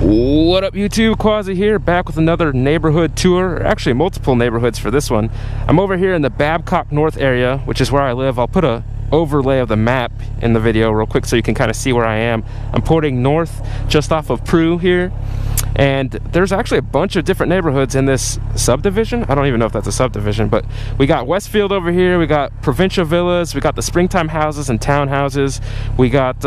What up, YouTube? Quasi here, back with another neighborhood tour. Actually, multiple neighborhoods for this one. I'm over here in the Babcock North area, which is where I live. I'll put a overlay of the map in the video real quick so you can kind of see where I am. I'm pointing north just off of Prue here, and there's actually a bunch of different neighborhoods in this subdivision. I don't even know if that's a subdivision, but we got Westfield over here, we got Provincial Villas, we got the springtime houses and townhouses, we got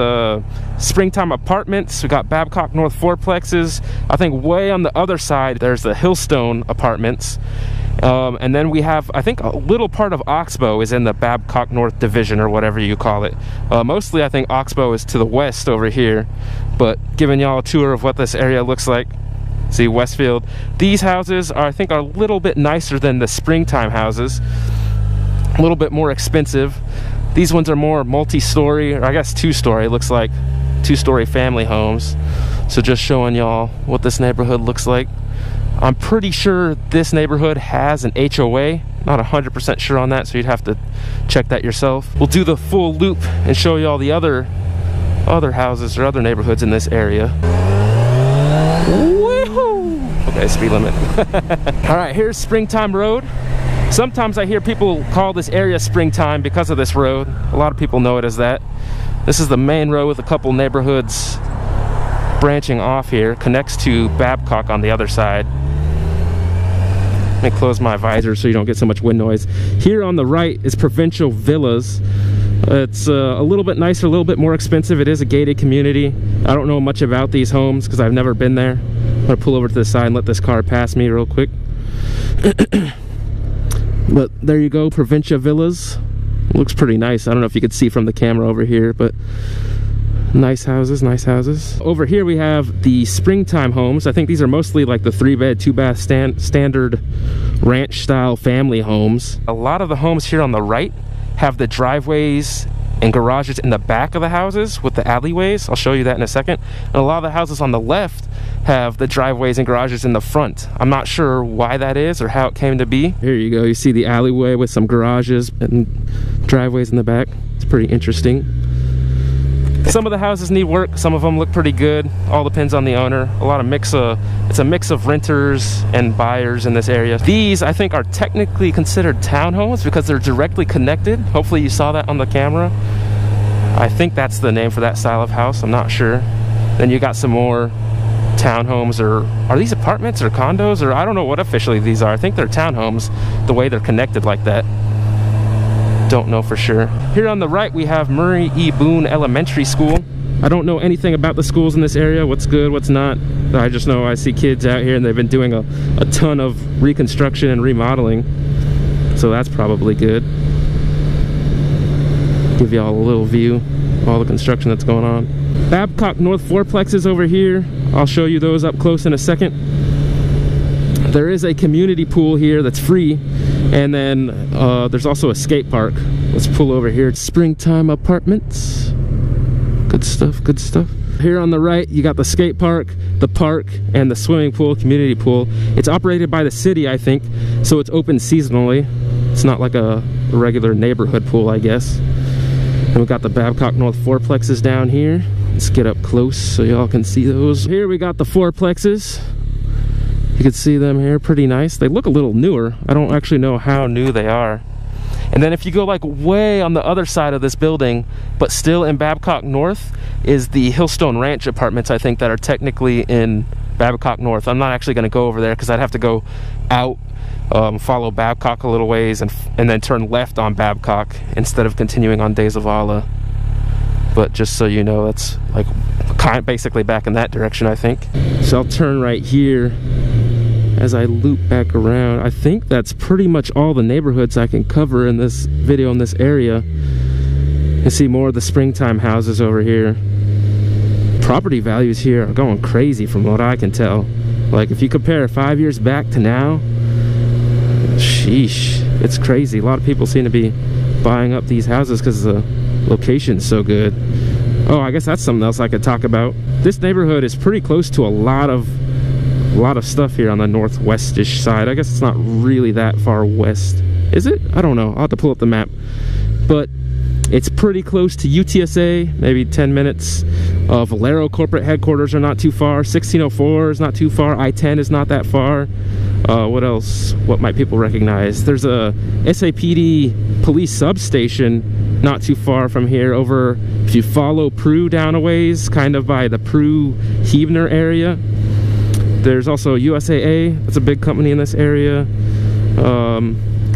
springtime apartments, we got Babcock North Fourplexes. I think way on the other side there's the Hillstone apartments. And then we have, I think, a little part of Oxbow is in the Babcock North division, or whatever you call it. Mostly I think Oxbow is to the west over here, but giving y'all a tour of what this area looks like. See, Westfield. These houses are, I think, are a little bit nicer than the springtime houses, a little bit more expensive. These ones are more multi-story, or I guess two-story. It looks like two-story family homes. So just showing y'all what this neighborhood looks like. I'm pretty sure this neighborhood has an HOA. Not 100% sure on that, so you'd have to check that yourself. We'll do the full loop and show you all the other houses or other neighborhoods in this area. Woohoo! Okay, speed limit. All right, here's Springtime Road. Sometimes I hear people call this area Springtime because of this road. A lot of people know it as that. This is the main road with a couple neighborhoods branching off here. Connects to Babcock on the other side. Let me close my visor so you don't get so much wind noise. Here on the right is Provincial Villas. It's a little bit nicer, a little bit more expensive. It is a gated community. I don't know much about these homes because I've never been there. I'm gonna pull over to the side and let this car pass me real quick. But there you go, Provincia Villas. Looks pretty nice. I don't know if you could see from the camera over here, but nice houses, nice houses. Over here we have the springtime homes. I think these are mostly like the 3-bed, 2-bath standard ranch style family homes. A lot of the homes here on the right have the driveways and garages in the back of the houses with the alleyways. I'll show you that in a second. And a lot of the houses on the left have the driveways and garages in the front. I'm not sure why that is or how it came to be. Here you go, you see the alleyway with some garages and driveways in the back. It's pretty interesting. Some of the houses need work, some of them look pretty good. All depends on the owner. It's a mix of renters and buyers in this area. These, I think, are technically considered townhomes because they're directly connected. Hopefully you saw that on the camera. I think that's the name for that style of house, I'm not sure. Then you got some more townhomes, or are these apartments or condos, or I don't know what officially these are. I think they're townhomes, the way they're connected like that. Don't know for sure. Here on the right we have Murray E. Boone Elementary School. I don't know anything about the schools in this area, what's good, what's not. I just know I see kids out here and they've been doing a ton of reconstruction and remodeling, so that's probably good. Give y'all a little view of all the construction that's going on. Babcock North Fourplexes over here. I'll show you those up close in a second. There is a community pool here that's free, and then there's also a skate park. Let's pull over here. Springtime apartments. Good stuff, good stuff. Here on the right you got the skate park, and the swimming pool, community pool. It's operated by the city, I think, so it's open seasonally. It's not like a regular neighborhood pool, I guess. And we got the Babcock North Fourplexes down here. Let's get up close so y'all can see those. Here we got the Fourplexes. You can see them here, pretty nice. They look a little newer. I don't actually know how new they are. And then if you go like way on the other side of this building, but still in Babcock North, is the Hillstone Ranch apartments, I think, that are technically in Babcock North. I'm not actually gonna go over there because I'd have to go out, follow Babcock a little ways, and then turn left on Babcock instead of continuing on De Zavala. But just so you know, that's like kind of basically back in that direction, I think. So I'll turn right here as I loop back around. I think that's pretty much all the neighborhoods I can cover in this video in this area. You see more of the springtime houses over here. Property values here are going crazy from what I can tell. Like if you compare 5 years back to now, sheesh, it's crazy. A lot of people seem to be buying up these houses because the location's so good. Oh, I guess that's something else I could talk about. This neighborhood is pretty close to a lot of stuff here on the northwestish side. I guess it's not really that far west. Is it? I don't know. I'll have to pull up the map. But it's pretty close to UTSA, maybe 10 minutes. Valero corporate headquarters are not too far. 1604 is not too far. I-10 is not that far. What else? What might people recognize? There's a SAPD police substation not too far from here. Over, if you follow Prue down a ways, kind of by the Prue-Heavener area. There's also USAA. That's a big company in this area.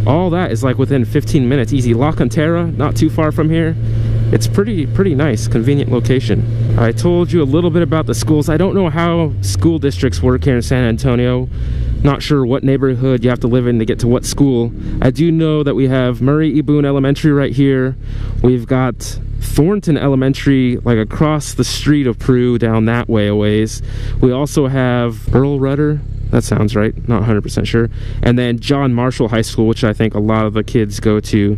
All that is like within 15 minutes easy. La Cantera, not too far from here. It's pretty nice, convenient location. I told you a little bit about the schools. I don't know how school districts work here in San Antonio. Not sure what neighborhood you have to live in to get to what school. I do know that we have Murray E. Boone Elementary right here. We've got Thornton Elementary like across the street of Prue down that way a ways. We also have Earl Rudder. That sounds right, not 100% sure. And then John Marshall High School, which I think a lot of the kids go to,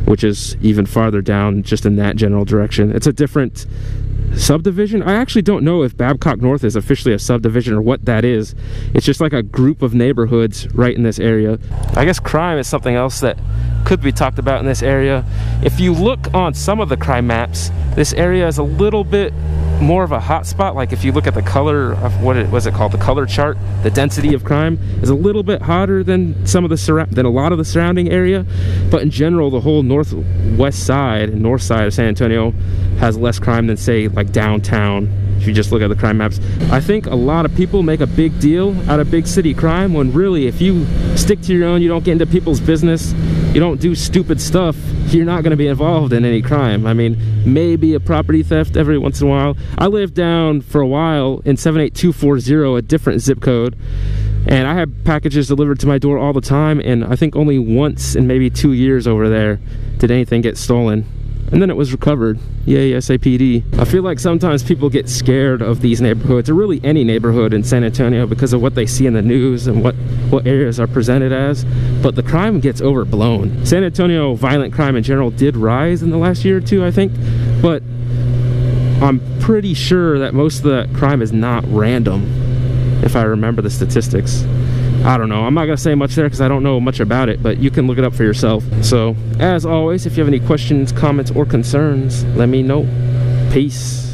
which is even farther down just in that general direction. It's a different subdivision. I actually don't know if Babcock North is officially a subdivision or what that is. It's just like a group of neighborhoods right in this area. I guess crime is something else that could be talked about in this area. If you look on some of the crime maps, this area is a little bit more of a hot spot. Like if you look at the color of was it called, the color chart, the density of crime is a little bit hotter than some of the than a lot of the surrounding area. But in general, the whole northwest side and north side of San Antonio has less crime than, say, like downtown. If you just look at the crime maps, I think a lot of people make a big deal out of big city crime when really, if you stick to your own, you don't get into people's business, you don't do stupid stuff, you're not going to be involved in any crime. I mean, maybe a property theft every once in a while. I lived down for a while in 78240, a different zip code, and I had packages delivered to my door all the time, and I think only once in maybe 2 years over there did anything get stolen. And then it was recovered. Yay, SAPD. I feel like sometimes people get scared of these neighborhoods, or really any neighborhood in San Antonio, because of what they see in the news and what areas are presented as. But the crime gets overblown. San Antonio violent crime in general did rise in the last year or two, I think. But I'm pretty sure that most of that crime is not random, if I remember the statistics. I don't know. I'm not going to say much there because I don't know much about it, but you can look it up for yourself. So, as always, if you have any questions, comments, or concerns, let me know. Peace.